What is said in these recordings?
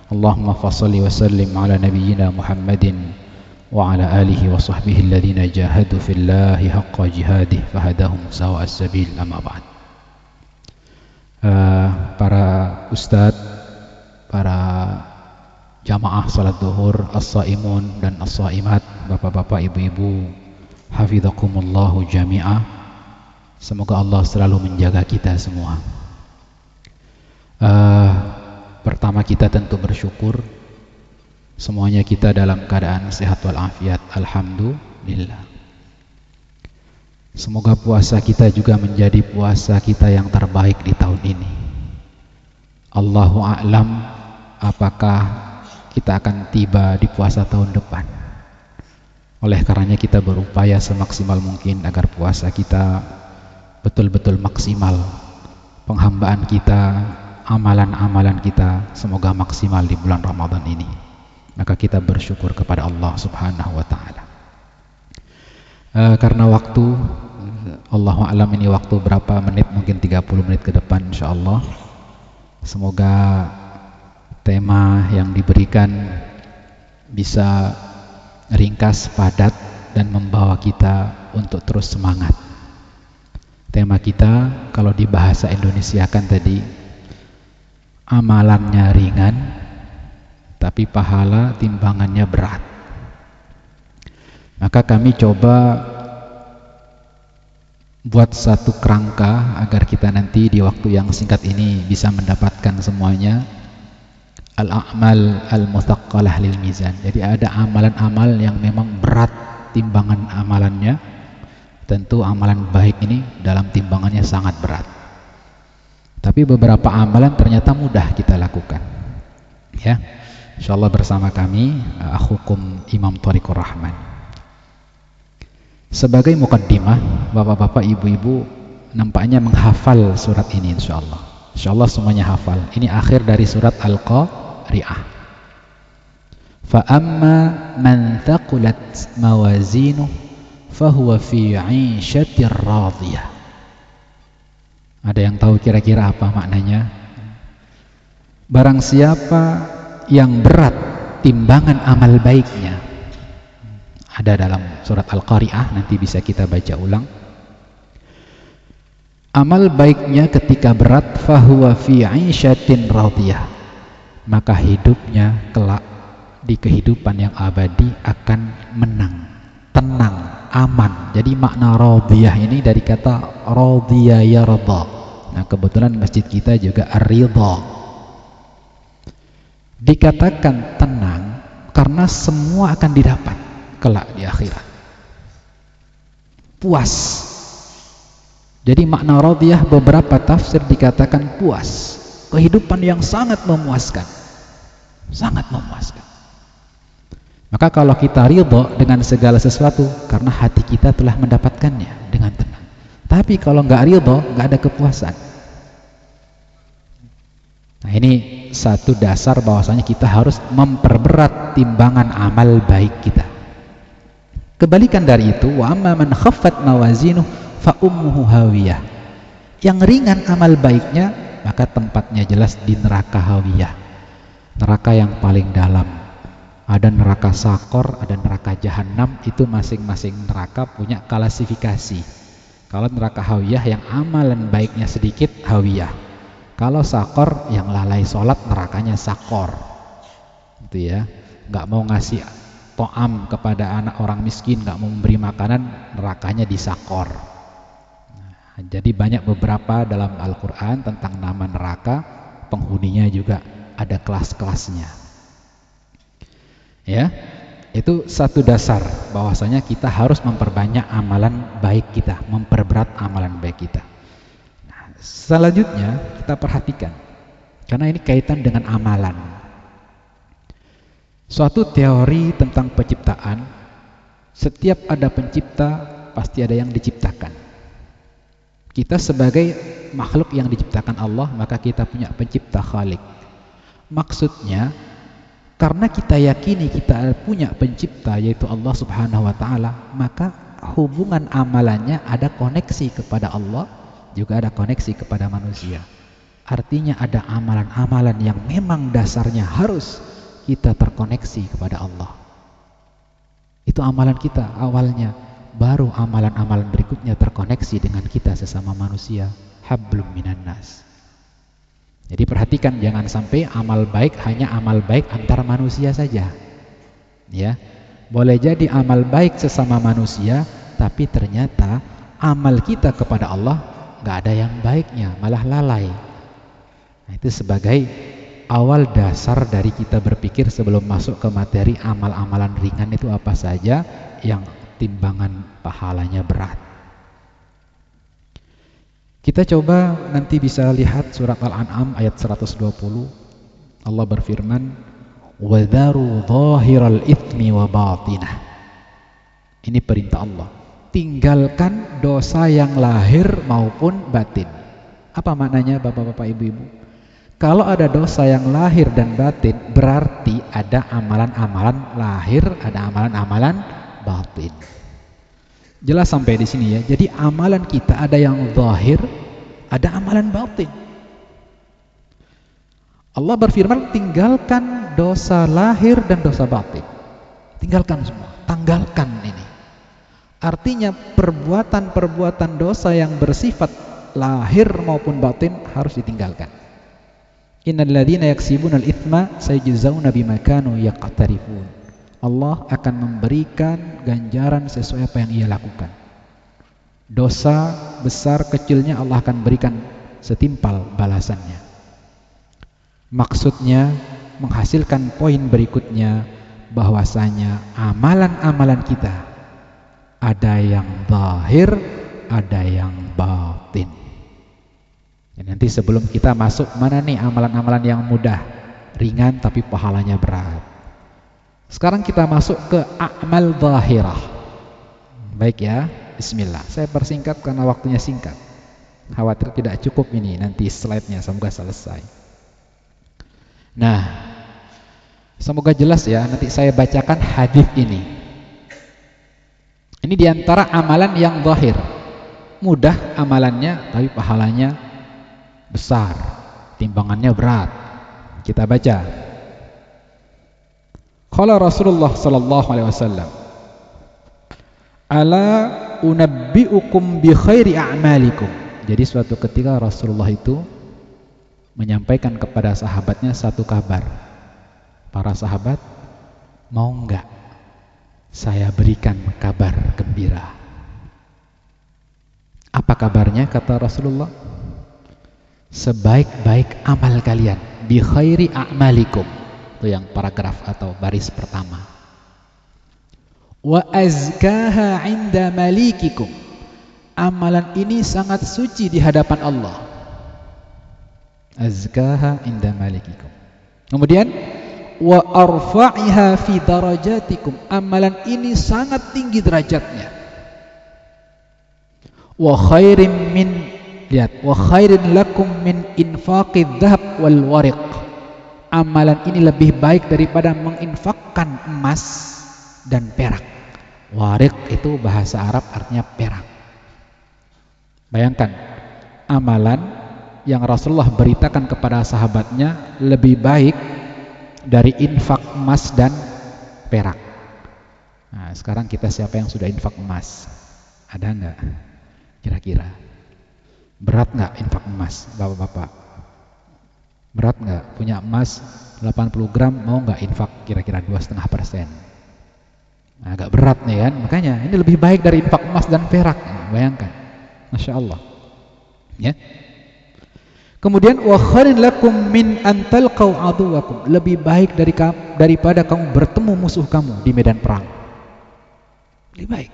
Allahumma fassalli wa sallim ala nabiyyina Muhammadin wa ala alihi wa sahbihi alladhina jahadu fillahi haqqa jihadih fahadahum sawa'as sabil, amma ba'd. Para ustadz, para jamaah salat zuhur, as-saimun dan as-saimat, bapak-bapak, ibu-ibu, hafizakumullahu jami'ah. Semoga Allah selalu menjaga kita semua. Pertama kita tentu bersyukur semuanya kita dalam keadaan sehat walafiat, alhamdulillah. Semoga puasa kita juga menjadi puasa kita yang terbaik di tahun ini. Allahu a'lam apakah kita akan tiba di puasa tahun depan. Oleh karenanya kita berupaya semaksimal mungkin agar puasa kita betul-betul maksimal. Penghambaan kita, amalan-amalan kita semoga maksimal di bulan Ramadan ini. Maka kita bersyukur kepada Allah Subhanahu wa ta'ala. Karena waktu, Allahu a'lam ini waktu berapa menit, mungkin 30 menit ke depan insyaallah. Semoga tema yang diberikan bisa ringkas, padat, dan membawa kita untuk terus semangat. Tema kita kalau di bahasa Indonesia kan tadi, amalannya ringan tapi pahala timbangannya berat. Maka kami coba buat satu kerangka agar kita nanti di waktu yang singkat ini bisa mendapatkan semuanya. Al-a'mal al-muthaqqalah lil mizan. Jadi ada amalan-amal yang memang berat timbangan amalannya. Tentu amalan baik ini dalam timbangannya sangat berat. Tapi beberapa amalan ternyata mudah kita lakukan. Ya, insyaallah bersama kami akhukum Imam Thariqur Rahman. Sebagai mukaddimah, bapak-bapak, ibu-ibu nampaknya menghafal surat ini insyaallah. Insyaallah semuanya hafal. Ini akhir dari surat Al-Qari'ah. Fa amma man thaqulat mawazinuhu fahuwa fi 'ishatir radiyah. Ada yang tahu kira-kira apa maknanya? Barang siapa yang berat timbangan amal baiknya. Ada dalam surat Al-Qari'ah, nanti bisa kita baca ulang. Amal baiknya ketika berat, fahuwa fi 'ishatin radiyah. Maka hidupnya kelak di kehidupan yang abadi akan menang, tenang, aman. Jadi makna radiyah ini dari kata radiya yarda. Nah, kebetulan masjid kita juga ar-ridha. Dikatakan tenang karena semua akan didapat kelak di akhirat. Puas. Jadi makna radiyah beberapa tafsir dikatakan puas. Kehidupan yang sangat memuaskan. Sangat memuaskan. Maka kalau kita ridho dengan segala sesuatu karena hati kita telah mendapatkannya dengan tenang. Tapi kalau nggak ridho, nggak ada kepuasan. Nah, ini satu dasar bahwasanya kita harus memperberat timbangan amal baik kita. Kebalikan dari itu, wa amma man khaffat mawazinuhu fa ummuhu hawiyah. Yang ringan amal baiknya, maka tempatnya jelas di neraka hawiyah. Neraka yang paling dalam. Ada neraka sakor, ada neraka jahanam, itu masing-masing neraka punya klasifikasi. Kalau neraka hawiyah yang amalan baiknya sedikit, hawiyah. Kalau sakor yang lalai sholat, nerakanya sakor. Gitu ya. Nggak mau ngasih to'am kepada anak orang miskin, nggak mau memberi makanan, nerakanya di sakor. Nah, jadi banyak beberapa dalam Al-Quran tentang nama neraka, penghuninya juga ada kelas-kelasnya. Ya, itu satu dasar bahwasanya kita harus memperbanyak amalan baik kita, memperberat amalan baik kita. Nah, selanjutnya kita perhatikan, karena ini kaitan dengan amalan. Suatu teori tentang penciptaan, setiap ada pencipta pasti ada yang diciptakan. Kita sebagai makhluk yang diciptakan Allah, maka kita punya pencipta Khalik. Maksudnya karena kita yakini kita punya pencipta yaitu Allah Subhanahu wa ta'ala, maka hubungan amalannya ada koneksi kepada Allah, juga ada koneksi kepada manusia. Artinya ada amalan-amalan yang memang dasarnya harus kita terkoneksi kepada Allah. Itu amalan kita awalnya, baru amalan-amalan berikutnya terkoneksi dengan kita sesama manusia. Hablum minan nas. Jadi perhatikan, jangan sampai amal baik hanya amal baik antar manusia saja. Ya, boleh jadi amal baik sesama manusia, tapi ternyata amal kita kepada Allah nggak ada yang baiknya, malah lalai. Nah, itu sebagai awal dasar dari kita berpikir sebelum masuk ke materi amal-amalan ringan itu apa saja yang timbangan pahalanya berat. Kita coba nanti bisa lihat surat Al-An'am ayat 120. Allah berfirman, وَذَرُوا ظَاهِرَ الْإِثْمِ وَبَاطِنَهُ. Ini perintah Allah. Tinggalkan dosa yang lahir maupun batin. Apa maknanya bapak-bapak, ibu-ibu? Kalau ada dosa yang lahir dan batin, berarti ada amalan-amalan lahir, ada amalan-amalan batin. Jelas sampai di sini ya. Jadi amalan kita ada yang zahir, ada amalan batin. Allah berfirman, tinggalkan dosa lahir dan dosa batin. Tinggalkan semua, tanggalkan ini. Artinya perbuatan-perbuatan dosa yang bersifat lahir maupun batin harus ditinggalkan. Innal ladzina yaksibunal itsma sayajzauna bima kanu yaqtarifun. Allah akan memberikan ganjaran sesuai apa yang ia lakukan. Dosa besar kecilnya Allah akan berikan setimpal balasannya. Maksudnya menghasilkan poin berikutnya, bahwasanya amalan-amalan kita ada yang zahir, ada yang batin. Dan nanti sebelum kita masuk, mana nih amalan-amalan yang mudah, ringan tapi pahalanya berat. Sekarang kita masuk ke amal zahirah. Baik ya, bismillah. Saya persingkat karena waktunya singkat. Khawatir tidak cukup ini nanti slide-nya, semoga selesai. Nah, semoga jelas ya, nanti saya bacakan hadis ini. Ini diantara amalan yang zahir. Mudah amalannya, tapi pahalanya besar, timbangannya berat. Kita baca. Qala Rasulullah sallallahu alaihi wasallam, ala unabbiukum bi khairi a'malikum. Jadi suatu ketika Rasulullah itu menyampaikan kepada sahabatnya satu kabar. Para sahabat, mau enggak saya berikan kabar gembira? Apa kabarnya? Kata Rasulullah, sebaik-baik amal kalian, bi khairi a'malikum. Itu yang paragraf atau baris pertama. Wa azkaha 'inda malikikum. Amalan ini sangat suci di hadapan Allah. Azkaha 'inda malikikum. Kemudian wa arfa'iha fi darajatikum. Amalan ini sangat tinggi derajatnya. Wa khairin min, lihat, wa khairin lakum min infaqidz dzahab wal wariq. Amalan ini lebih baik daripada menginfakkan emas dan perak. Warik itu bahasa Arab artinya perak. Bayangkan, amalan yang Rasulullah beritakan kepada sahabatnya lebih baik dari infak emas dan perak. Nah, sekarang kita siapa yang sudah infak emas? Ada enggak? Kira-kira berat enggak infak emas, bapak-bapak? Berat nggak? Punya emas 80 gram, mau nggak infak kira-kira 2,5%? Nah, agak berat nih kan? Makanya ini lebih baik dari infak emas dan perak. Nah, bayangkan, Masya Allah ya. Kemudian wa khairin lakum min an talqaw aduwakum. Lebih baik daripada kamu bertemu musuh kamu di medan perang. Lebih baik.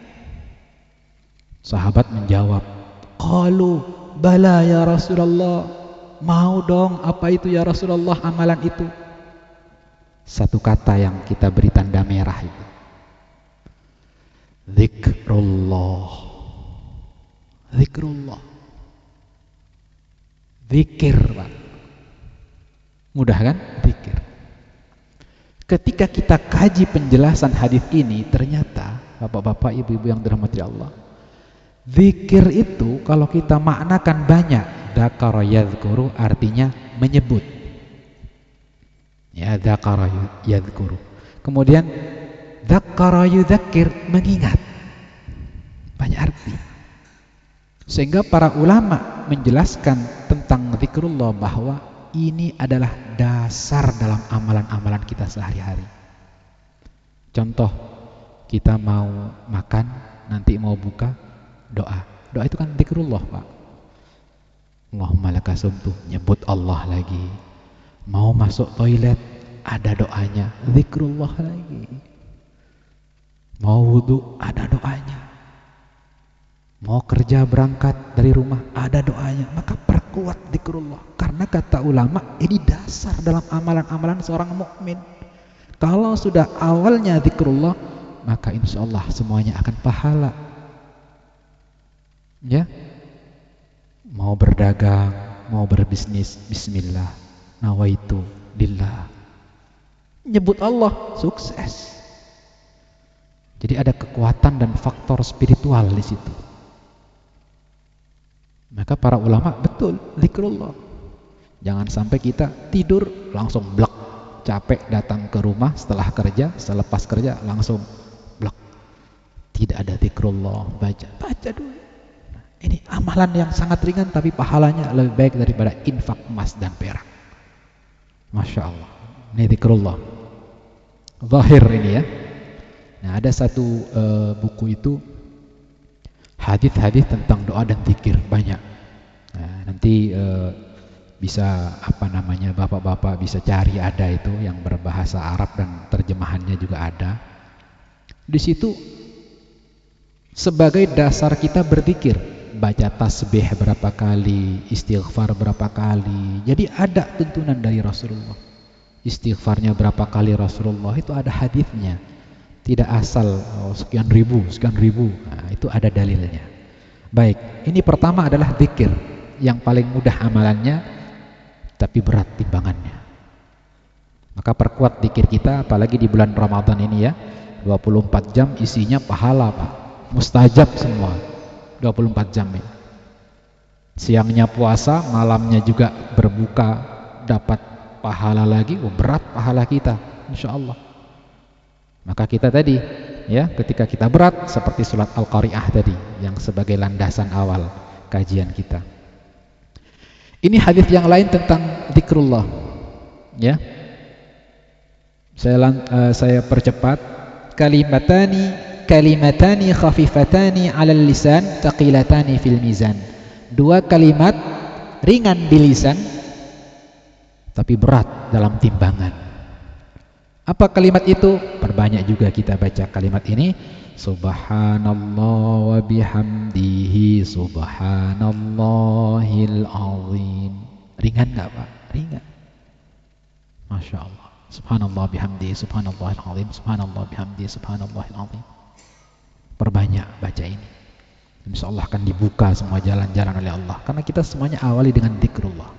Sahabat menjawab, qalu bala ya Rasulullah. Mau dong, apa itu ya Rasulullah amalan itu? Satu kata yang kita beri tanda merah itu, zikrullah. Zikrullah, zikir, Pak. Mudah kan? Zikir. Ketika kita kaji penjelasan hadis ini, ternyata bapak-bapak, ibu-ibu yang dirahmati Allah, zikir itu kalau kita maknakan banyak, dzakara yadhkuru artinya menyebut. Ya, dzakara yadhkuru. Kemudian dzakara yudzakir mengingat. Banyak arti. Sehingga para ulama menjelaskan tentang zikrullah bahwa ini adalah dasar dalam amalan-amalan kita sehari-hari. Contoh, kita mau makan, nanti mau buka, doa. Doa itu kan zikrullah, Pak. Allahumma laka sumtu, nyebut Allah lagi. Mau masuk toilet, ada doanya, zikrullah lagi. Mau wudu, ada doanya. Mau kerja berangkat dari rumah, ada doanya. Maka perkuat zikrullah. Karena kata ulama, ini dasar dalam amalan-amalan seorang mukmin. Kalau sudah awalnya zikrullah, maka insya Allah semuanya akan pahala. Ya, mau berdagang, mau berbisnis, bismillah, nawaitu lillah. Nyebut Allah, sukses. Jadi ada kekuatan dan faktor spiritual di situ. Maka para ulama betul zikrullah. Jangan sampai kita tidur langsung blek, capek datang ke rumah setelah kerja, selepas kerja langsung blek. Tidak ada zikrullah, baca dulu. Ini amalan yang sangat ringan tapi pahalanya lebih baik daripada infak emas dan perak. Masya Allah. Ini zikrullah. Zahir ini ya. Nah, ada satu buku itu hadis-hadis tentang doa dan zikir banyak. Nah, nanti bisa bapak-bapak bisa cari, ada itu yang berbahasa Arab dan terjemahannya juga ada. Di situ sebagai dasar kita berzikir, baca tasbih berapa kali, istighfar berapa kali. Jadi ada tuntunan dari Rasulullah. Istighfarnya berapa kali Rasulullah itu ada hadisnya. Tidak asal sekian ribu. Nah, itu ada dalilnya. Baik, ini pertama adalah zikir, yang paling mudah amalannya tapi berat timbangannya. Maka perkuat zikir kita, apalagi di bulan Ramadan ini ya. 24 jam isinya pahala, Pak. Mustajab semua. 24 jam ini. Siangnya puasa, malamnya juga berbuka, dapat pahala lagi. Berat pahala kita, insyaallah. Maka kita tadi ya, ketika kita berat seperti surat Al-Qari'ah tadi yang sebagai landasan awal kajian kita. Ini hadis yang lain tentang zikrullah. Ya. Saya percepat. Kalimatani khafifatani 'alal lisan, thaqilatani fil mizan. Dua kalimat ringan di lisan tapi berat dalam timbangan. Apa kalimat itu? Perbanyak juga kita baca kalimat ini. Subhanallah wa bihamdihi subhanallahil azim. Ringan gak, Pak? Ringan. Masya Allah. Subhanallah bihamdihi subhanallahil azim. Subhanallah bihamdihi subhanallahil azim. Perbanyak baca ini. Insya Allah akan dibuka semua jalan-jalan oleh Allah. Karena kita semuanya awali dengan zikrullah.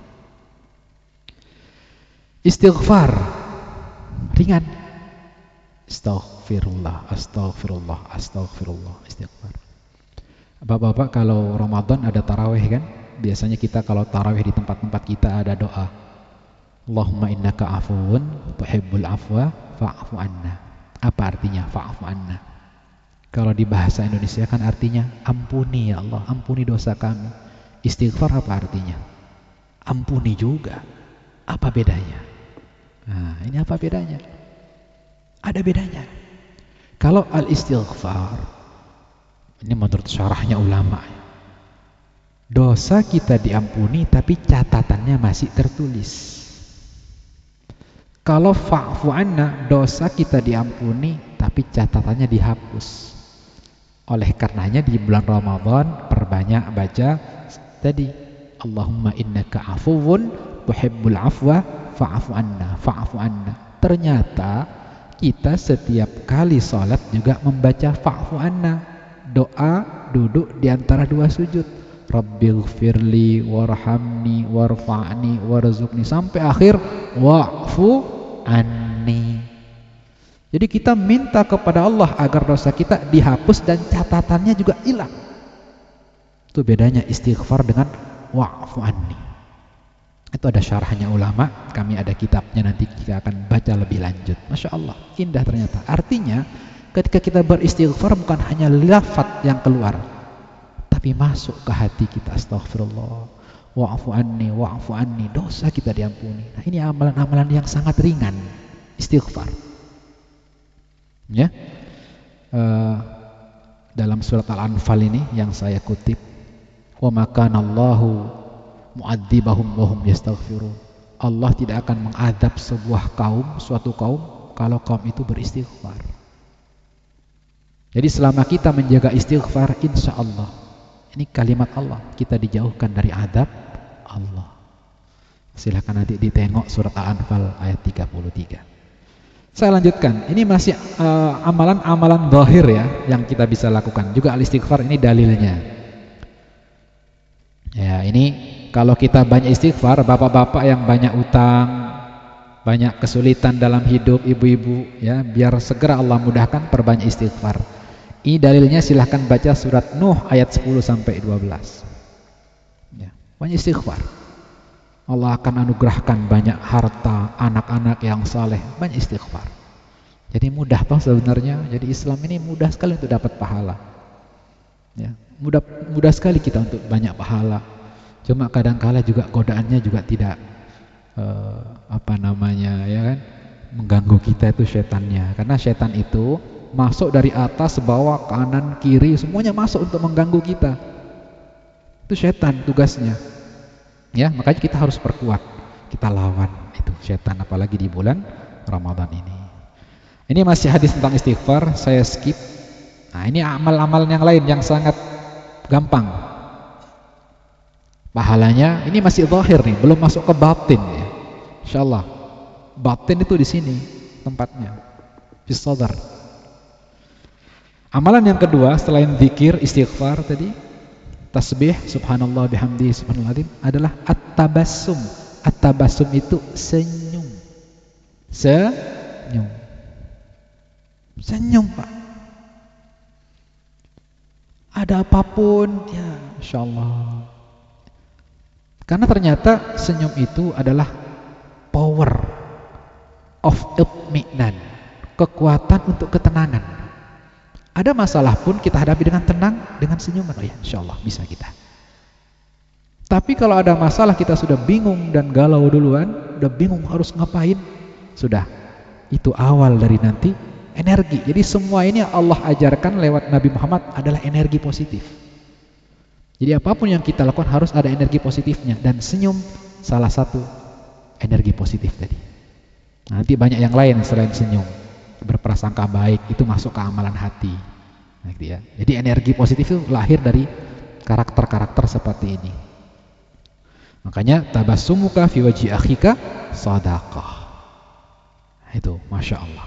Istighfar ringan. Astaghfirullah, astaghfirullah, astaghfirullah, istighfar. Bapak-bapak kalau Ramadan ada tarawih kan? Biasanya kita kalau tarawih di tempat-tempat kita ada doa. Allahumma innaka afuwun tuhibbul afwa fa'fu anna. Apa artinya fa'fu anna? Kalau di bahasa Indonesia kan artinya ampuni ya Allah, ampuni dosa kami. Istighfar apa artinya? Ampuni juga. Apa bedanya? Nah, ini apa bedanya? Ada bedanya. Kalau al-istighfar, ini menurut syarahnya ulama, dosa kita diampuni tapi catatannya masih tertulis. Kalau fa'fu anna, dosa kita diampuni tapi catatannya dihapus. Oleh karenanya di bulan Ramadan perbanyak baca tadi, Allahumma innaka afuwun tuhibbul afwa fa'fu anna, fa'fu anna. Ternyata kita setiap kali sholat juga membaca fa'fu anna, doa duduk di antara dua sujud. Rabbighfirli warhamni warfa'ni warzuqni sampai akhir wa'fu anni. Jadi kita minta kepada Allah agar dosa kita dihapus dan catatannya juga hilang. Itu bedanya istighfar dengan wa'fu anni. Itu ada syarahnya ulama, kami ada kitabnya, nanti kita akan baca lebih lanjut. Masya Allah, indah ternyata. Artinya ketika kita beristighfar bukan hanya lafaz yang keluar, tapi masuk ke hati kita. Astaghfirullah, wa'fu anni, dosa kita diampuni. Nah, ini amalan-amalan yang sangat ringan, istighfar. Ya, dalam surat Al-Anfal ini yang saya kutip, wa ma kana Allahu mu'adzibahum wa hum yastaghfirun. Allah tidak akan mengadab suatu kaum kalau kaum itu beristighfar. Jadi selama kita menjaga istighfar, insya Allah, ini kalimat Allah, kita dijauhkan dari adab Allah. Silahkan nanti ditengok surat Al-Anfal ayat 33. Saya lanjutkan, ini masih amalan-amalan zahir ya yang kita bisa lakukan. Juga al-istighfar ini dalilnya. Ya, ini kalau kita banyak istighfar, bapak-bapak yang banyak utang, banyak kesulitan dalam hidup, ibu-ibu ya, biar segera Allah mudahkan, perbanyak istighfar. Ini dalilnya, silahkan baca surat Nuh ayat 10 sampai 12. Ya, banyak istighfar. Allah akan anugerahkan banyak harta, anak-anak yang saleh, banyak istighfar. Jadi mudah toh sebenarnya. Jadi Islam ini mudah sekali untuk dapat pahala. Ya, mudah sekali kita untuk banyak pahala. Cuma kadang-kala juga godaannya juga tidak ya kan, mengganggu kita itu setannya. Karena setan itu masuk dari atas, bawah, kanan, kiri, semuanya masuk untuk mengganggu kita. Itu setan tugasnya. Ya, makanya kita harus perkuat, kita lawan itu setan, apalagi di bulan Ramadan ini. Ini masih hadis tentang istighfar, saya skip. Nah, ini amal-amal yang lain yang sangat gampang pahalanya. Ini masih zahir nih, belum masuk ke batin ya. Insyaallah batin itu di sini tempatnya, fi sadar. Amalan yang kedua selain zikir, istighfar tadi, tasbih, subhanallah bihamdi subhanallahadzim, adalah at-tabassum. At-tabassum itu senyum. Senyum, Pak. Ada apapun ya, insyaallah. Karena ternyata senyum itu adalah power of itminan, kekuatan untuk ketenangan. Ada masalah pun kita hadapi dengan tenang, dengan senyuman. Oh ya, insyaallah bisa kita. Tapi kalau ada masalah kita sudah bingung dan galau duluan, udah bingung harus ngapain, sudah, itu awal dari nanti energi. Jadi semua ini Allah ajarkan lewat Nabi Muhammad adalah energi positif. Jadi apapun yang kita lakukan harus ada energi positifnya, dan senyum salah satu energi positif tadi. Nanti banyak yang lain selain senyum. Berprasangka baik itu masuk ke amalan hati. Nah, gitu ya. Jadi energi positif itu lahir dari karakter-karakter seperti ini. Makanya tabassumuka fi wajhi akhika shadaqah. Itu masya Allah.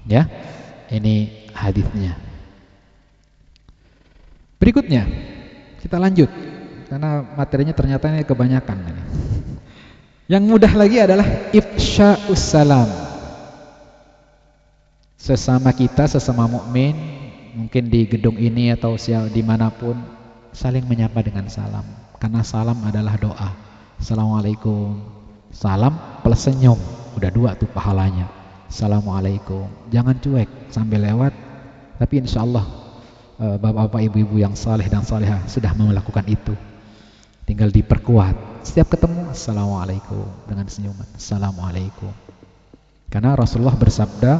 Ya, ini hadisnya. Berikutnya kita lanjut karena materinya ternyata ini kebanyakan ini. Yang mudah lagi adalah ifsya'us salam. Sesama kita, sesama mukmin, mungkin di gedung ini atau dimanapun, saling menyapa dengan salam. Karena salam adalah doa. Assalamualaikum. Salam plus senyum, udah dua tuh pahalanya. Assalamualaikum. Jangan cuek sambil lewat. Tapi insya Allah bapak-bapak, ibu-ibu yang saleh dan salehah sudah melakukan itu. Tinggal diperkuat. Setiap ketemu, assalamualaikum dengan senyuman. Assalamualaikum. Karena Rasulullah bersabda,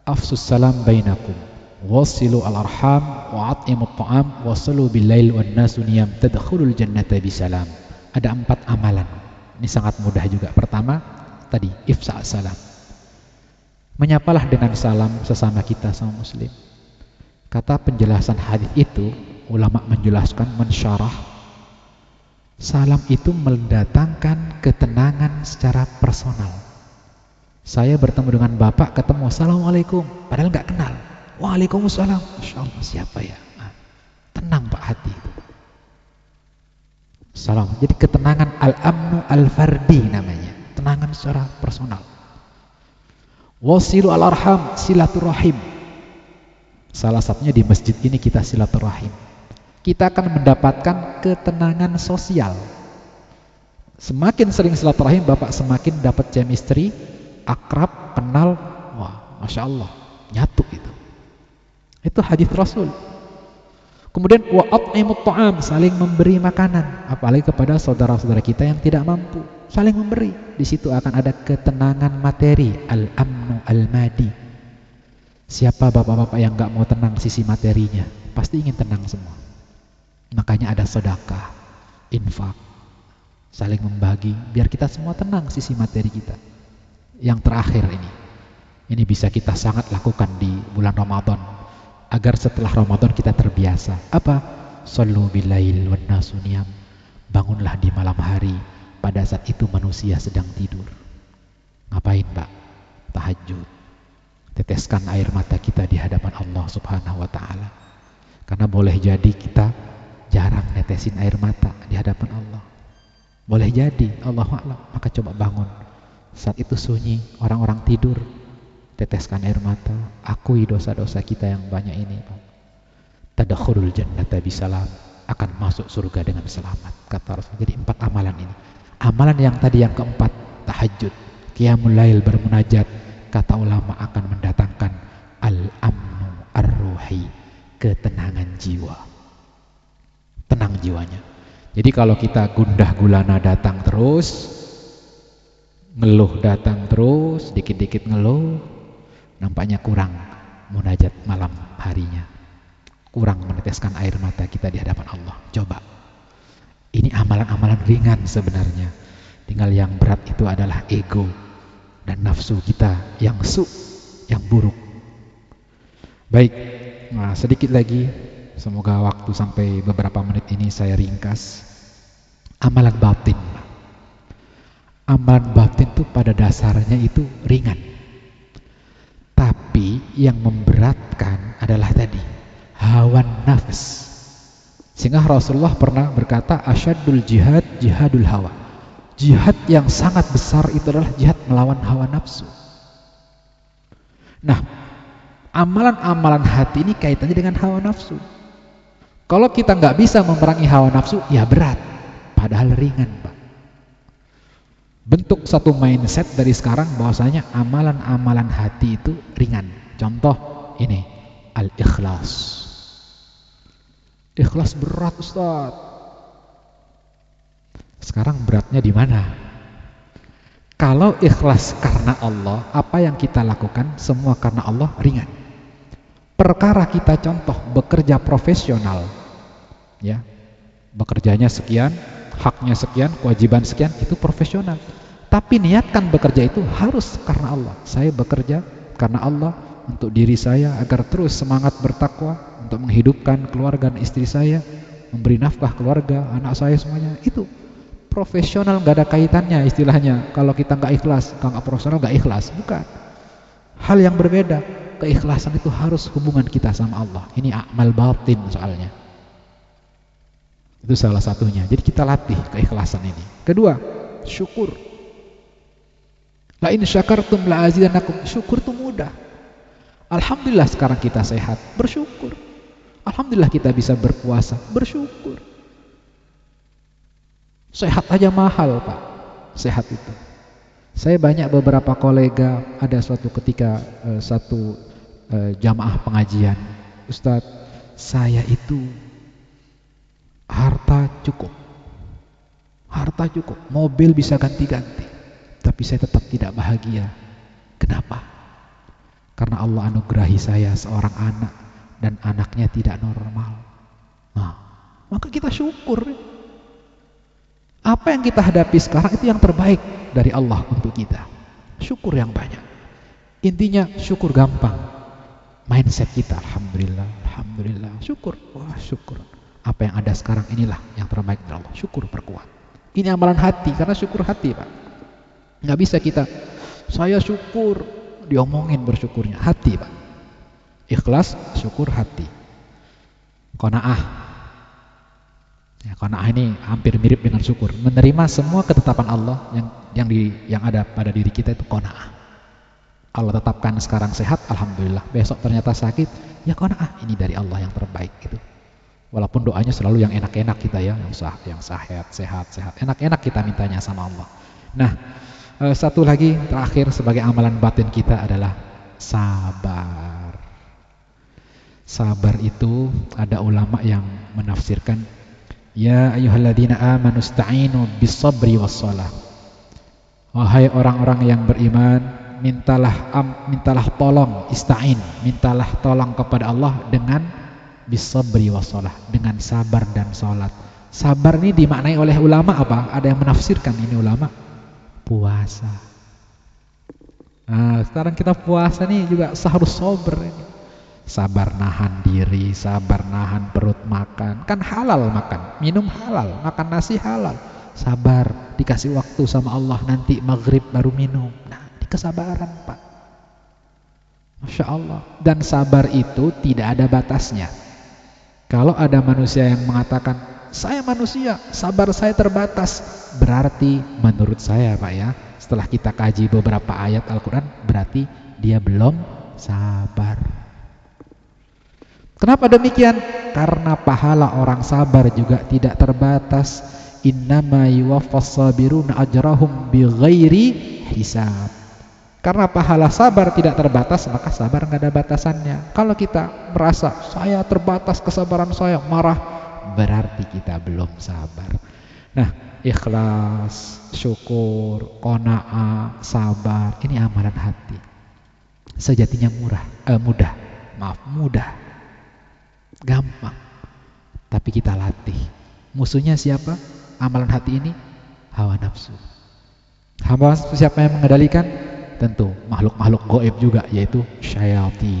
afsus salam bainakum, wasilu al-arham, wa'at'imut ta'am, wasalu bil-lail wan nasu niyam, tadkhulul jannata bisalam. Ada 4 amalan. Ini sangat mudah juga. Pertama, tadi ifsa' salam. Menyapalah dengan salam sesama kita, sama muslim. Kata penjelasan hadis itu, ulama menjelaskan, mensyarah, salam itu mendatangkan ketenangan secara personal. Saya bertemu dengan bapak, ketemu, assalamualaikum, padahal nggak kenal. Waalaikumsalam. Masya Allah, siapa ya? Nah, tenang Pak hati itu. Salam. Jadi ketenangan al-amnu al-fardi namanya, tenangan secara personal. Wasilu al-arham, silaturahim. Salah satunya di masjid ini kita silaturahim. kita akan mendapatkan ketenangan sosial. Semakin sering silaturahim, Bapak semakin dapat chemistry, akrab, kenal. Wah, Masya Allah, nyatu itu. Itu hadis Rasul. Kemudian wa at'imut ta'am, saling memberi makanan, apalagi kepada saudara-saudara kita yang tidak mampu, saling memberi. Di situ akan ada ketenangan materi, al-amnu al-madi. Siapa bapak-bapak yang enggak mau tenang sisi materinya? Pasti ingin tenang semua. Makanya ada sedekah, infak, saling membagi biar kita semua tenang sisi materi kita. Yang terakhir ini bisa kita sangat lakukan di bulan Ramadan, agar setelah Ramadan kita terbiasa. Apa? Shallu bilail wan nasu niyam. Bangunlah di malam hari pada saat itu manusia sedang tidur. Ngapain, Pak? Tahajud. Teteskan air mata kita di hadapan Allah Subhanahu wa taala. Karena boleh jadi kita jarang netesin air mata di hadapan Allah. Boleh jadi, Allahu a'lam. Maka coba bangun. Saat itu sunyi, orang-orang tidur. Teteskan air mata, akui dosa-dosa kita yang banyak ini, Pak. Tadkhulul jannata bisalam, akan masuk surga dengan selamat, kata Rasul. Jadi 4 amalan ini. Amalan yang tadi yang keempat, tahajud, qiyamul lail, bermunajat, kata ulama akan mendatangkan al-amnu ar-ruhi, ketenangan jiwa. Tenang jiwanya. Jadi kalau kita gundah gulana datang terus, ngeluh datang terus, dikit-dikit ngeluh, nampaknya kurang munajat malam harinya, kurang meneteskan air mata kita di hadapan Allah. Coba, ini amalan-amalan ringan sebenarnya. Tinggal yang berat itu adalah ego dan nafsu kita yang yang buruk. Baik, nah sedikit lagi, semoga waktu sampai beberapa menit ini saya ringkas. Amalan batin. Amalan batin itu pada dasarnya itu ringan. Tapi yang memberatkan adalah tadi hawa nafs. Sehingga Rasulullah pernah berkata, asyadul jihad jihadul hawa. Jihad yang sangat besar itu adalah jihad melawan hawa nafsu. Nah, amalan-amalan hati ini kaitannya dengan hawa nafsu. Kalau kita nggak bisa memerangi hawa nafsu, ya berat. Padahal ringan, Pak. Bentuk satu mindset dari sekarang bahwasanya amalan-amalan hati itu ringan. Contoh ini, al-ikhlas. Ikhlas berat, Ustaz. Sekarang beratnya di mana? Kalau ikhlas karena Allah, apa yang kita lakukan semua karena Allah ringan. Perkara kita contoh bekerja profesional, ya, bekerjanya sekian, haknya sekian, kewajiban sekian, itu profesional. Tapi niatkan bekerja itu harus karena Allah. Saya bekerja karena Allah untuk diri saya agar terus semangat bertakwa, untuk menghidupkan keluarga dan istri saya, memberi nafkah keluarga, anak saya semuanya. Itu profesional, nggak ada kaitannya istilahnya. Kalau kita nggak ikhlas, kalau nggak profesional nggak ikhlas, bukan. Hal yang berbeda. Keikhlasan itu harus hubungan kita sama Allah. Ini amal batin soalnya. Itu salah satunya. Jadi kita latih keikhlasan ini. Kedua, syukur. La in syakartum la azidanakum. Syukur itu mudah. Alhamdulillah sekarang kita sehat, bersyukur. Alhamdulillah kita bisa berpuasa, bersyukur. Sehat aja mahal, Pak. Sehat itu. Saya banyak beberapa kolega, ada suatu ketika satu jamaah pengajian, Ustadz, saya itu harta cukup, mobil bisa ganti-ganti, tapi saya tetap tidak bahagia. Kenapa? Karena Allah anugerahi saya seorang anak dan anaknya tidak normal. Nah, maka kita syukur. Apa yang kita hadapi sekarang itu yang terbaik dari Allah untuk kita. Syukur yang banyak. Intinya syukur gampang. Mindset kita, alhamdulillah, alhamdulillah, syukur, wah syukur. Apa yang ada sekarang inilah yang terbaik dari Allah. Syukur perkuat. Ini amalan hati, karena syukur hati, Pak. Nggak bisa kita, saya syukur, diomongin bersyukurnya. Hati, Pak. Ikhlas, syukur hati. Qanaah. Ya, qanaah ini hampir mirip dengan syukur. Menerima semua ketetapan Allah yang ada pada diri kita itu qanaah. Allah tetapkan sekarang sehat, alhamdulillah. Besok ternyata sakit, ya qanaah, ini dari Allah yang terbaik itu. Walaupun doanya selalu yang enak-enak kita ya, yang sehat, enak-enak kita mintanya sama Allah. Nah, satu lagi terakhir sebagai amalan batin kita adalah sabar. Sabar itu ada ulama yang menafsirkan, ya ayyuhalladzina amanu ista'inu bis-sabri was-shalah. Wahai orang-orang yang beriman, mintalah tolong, ista'in, mintalah tolong kepada Allah dengan bis-sabri was-shalah, dengan sabar dan salat. Sabar ini dimaknai oleh ulama apa? Ada yang menafsirkan ini ulama, puasa. Nah, sekarang kita puasa nih juga harus sabar ini. Sabar nahan diri, sabar nahan perut makan. Kan halal makan, minum halal, makan nasi halal. Sabar, dikasih waktu sama Allah, nanti maghrib baru minum. Nah, ini kesabaran, Pak. Masya Allah. Dan sabar itu tidak ada batasnya. Kalau ada manusia yang mengatakan, saya manusia, sabar saya terbatas, berarti menurut saya, Pak ya, setelah kita kaji beberapa ayat Al-Quran, berarti dia belum sabar. Kenapa demikian? Karena pahala orang sabar juga tidak terbatas. Innama yuwaffas sabiruna ajrahum bighairi hisab. Karena pahala sabar tidak terbatas, maka sabar nggak ada batasannya. Kalau kita merasa saya terbatas kesabaran saya, marah, berarti kita belum sabar. Nah, ikhlas, syukur, qanaah, sabar, ini amalan hati. Sejatinya mudah, gampang. Tapi kita latih. Musuhnya siapa? Amalan hati ini hawa nafsu. Hawa nafsu siapa yang mengendalikan? Tentu makhluk-makhluk gaib juga, yaitu syaitan,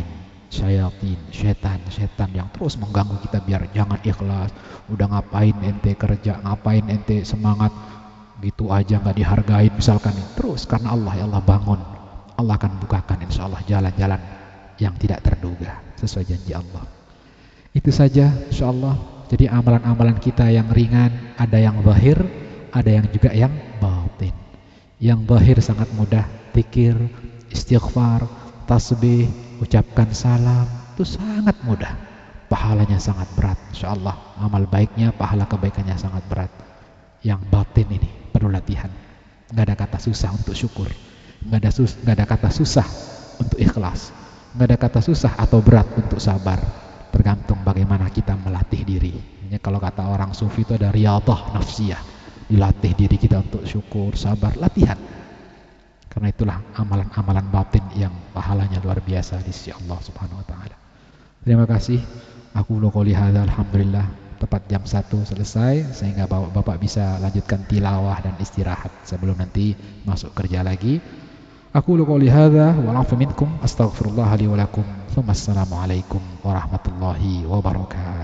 setan yang terus mengganggu kita biar jangan ikhlas. Udah ngapain ente kerja, ngapain ente semangat, gitu aja nggak dihargain misalkan. Terus karena Allah, ya Allah bangun, Allah akan bukakan insya Allah jalan-jalan yang tidak terduga sesuai janji Allah. Itu saja insya Allah. Jadi amalan-amalan kita yang ringan, ada yang zahir, ada yang juga yang batin. Yang zahir sangat mudah, zikir, istighfar, tasbih, ucapkan salam, itu sangat mudah. Pahalanya sangat berat, insya Allah. Amal baiknya, pahala kebaikannya sangat berat. Yang batin ini perlu latihan. Nggak ada kata susah untuk syukur, nggak ada kata susah untuk ikhlas, nggak ada kata susah atau berat untuk sabar. Tergantung bagaimana kita melatih diri. Ini kalau kata orang sufi itu ada riyadhah nafsiyah, dilatih diri kita untuk syukur, sabar, latihan. Karena itulah amalan-amalan batin yang pahalanya luar biasa di sisi Allah Subhanahu wa taala. Terima kasih. Aku qouli hadza, alhamdulillah tepat jam 1 selesai sehingga Bapak bisa lanjutkan tilawah dan istirahat sebelum nanti masuk kerja lagi. Aku qouli hadza wa a'fu minkum, astaghfirullah li wa lakum. Assalamualaikum warahmatullahi wabarakatuh.